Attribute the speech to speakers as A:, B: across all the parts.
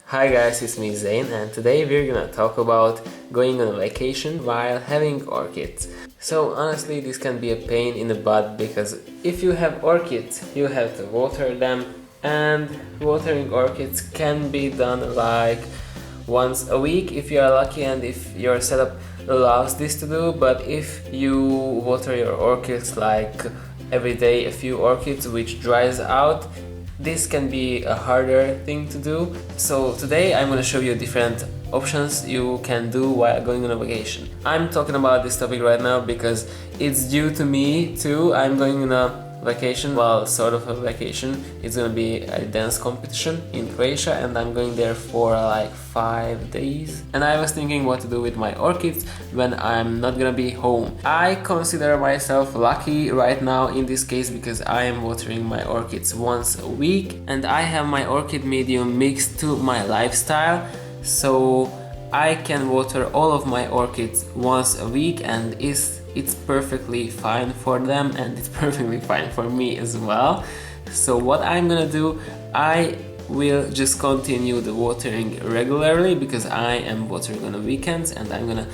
A: Hi guys, it's me Zain, and today we're gonna talk about going on a vacation while having orchids. So honestly, this can be a pain in the butt because if you have orchids, you have to water them, and watering orchids can be done like once a week if you are lucky and if your setup allows this to do. But if you water your orchids like every day a few orchids which dries out, this can be a harder thing to do. So today I'm going to show you different options you can do while going on a vacation. I'm talking about this topic right now because it's due to me too. I'm going on a vacation, well, sort of a vacation. It's gonna be a dance competition in Croatia and I'm going there for like 5 days. And I was thinking what to do with my orchids when I'm not gonna be home. I consider myself lucky right now in this case because I am watering my orchids once a week and I have my orchid medium mixed to my lifestyle, so I can water all of my orchids once a week and it's perfectly fine for them and it's perfectly fine for me as well. So what I'm gonna do, I will just continue the watering regularly because I am watering on the weekends and I'm gonna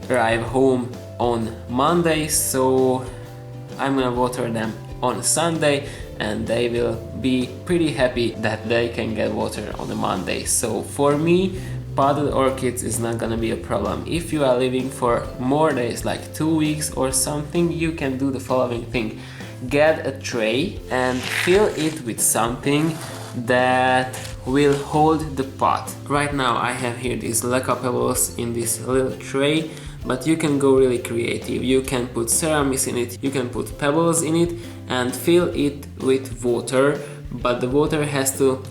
A: arrive home on Monday, so I'm gonna water them on Sunday and they will be pretty happy that they can get water on the Monday. So for me, potted orchids is not gonna be a problem. If you are living for more days, like 2 weeks or something, you can do the following thing. Get a tray and fill it with something that will hold the pot. Right now I have here these leca pebbles in this little tray, but you can go really creative. You can put ceramics in it, you can put pebbles in it and fill it with water, but the water has to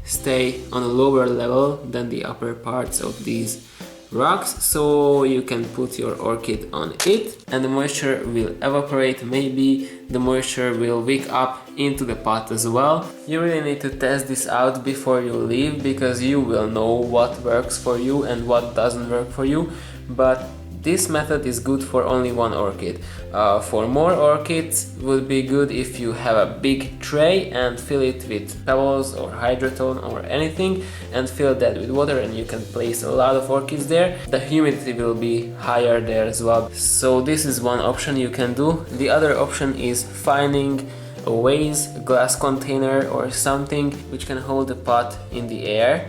A: stay on a lower level than the upper parts of these rocks, so you can put your orchid on it and the moisture will evaporate. Maybe the moisture will wick up into the pot as well. You really need to test this out before you leave because you will know what works for you and what doesn't work for you, but this method is good for only one orchid. For more orchids would be good if you have a big tray and fill it with pebbles or hydrotone or anything and fill that with water and you can place a lot of orchids there. The humidity will be higher there as well. So this is one option you can do. The other option is finding a vase, a glass container or something which can hold the pot in the air,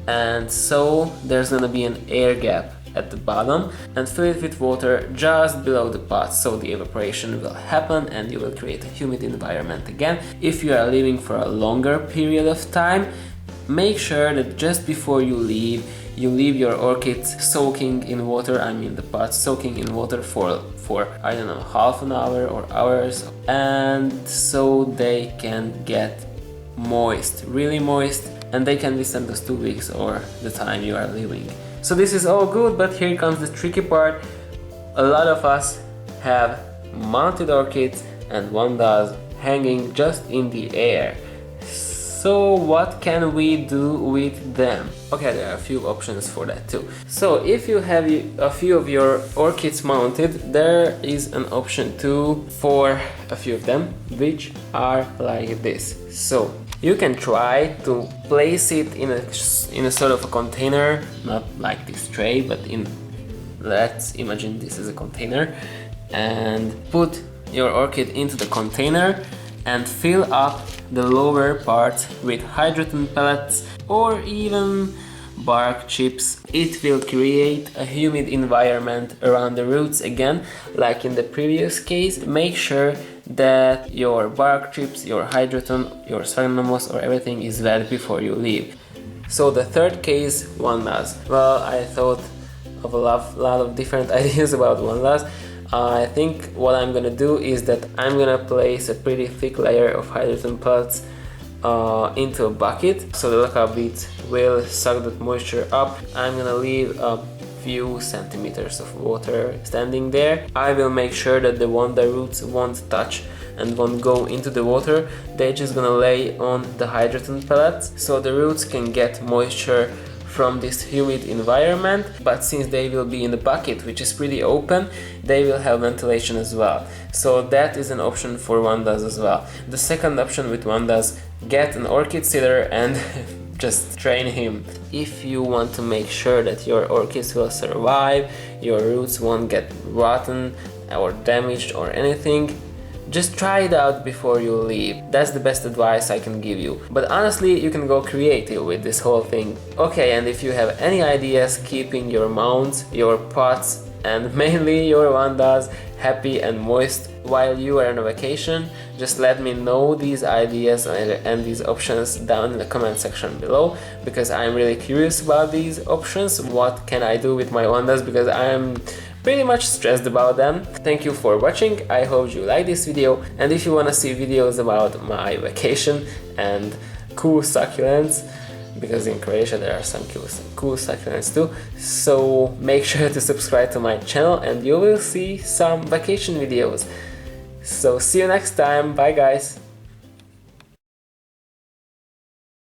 A: and so there's gonna be an air gap at the bottom, and fill it with water just below the pot so the evaporation will happen and you will create a humid environment again. If you are leaving for a longer period of time, make sure that just before you leave your orchids soaking in water, I mean the pot soaking in water for I don't know, half an hour or hours, and so they can get moist, really moist, and they can withstand those 2 weeks or the time you are leaving. So this is all good, but here comes the tricky part. A lot of us have mounted orchids and one does hanging just in the air. So what can we do with them? Okay, there are a few options for that too. So if you have a few of your orchids mounted, there is an option too for a few of them, which are like this. So you can try to place it in a sort of a container, not like this tray, but let's imagine this is a container, and put your orchid into the container and fill up the lower part with hydrogen pellets or even bark chips. It will create a humid environment around the roots again, like in the previous case. Make sure that your bark chips, your hydroton, your sphagnum moss or everything is wet before you leave. So the third case, one does. Well, I thought of a lot of different ideas about one does. I think what I'm gonna do is that I'm gonna place a pretty thick layer of hydrogen pellets into a bucket, so the leca beads will suck that moisture up. I'm gonna leave a few centimeters of water standing there. I will make sure that the wanda roots won't touch and won't go into the water. They're just gonna lay on the hydrogen pellets so the roots can get moisture from this humid environment, but since they will be in the bucket, which is pretty open, they will have ventilation as well. So that is an option for wandas as well. The second option with wandas, get an orchid seeder and just train him. If you want to make sure that your orchids will survive, your roots won't get rotten or damaged or anything, just try it out before you leave. That's the best advice I can give you. But honestly, you can go creative with this whole thing. Okay, and if you have any ideas keeping your mounds, your pots, and mainly your vandas happy and moist while you are on a vacation, just let me know these ideas and these options down in the comment section below, because I'm really curious about these options. What can I do with my vandas, because I'm pretty much stressed about them. Thank you for watching, I hope you like this video, and if you wanna see videos about my vacation and cool succulents, because in Croatia there are some cool succulents too, so make sure to subscribe to my channel and you will see some vacation videos. So see you next time, bye guys!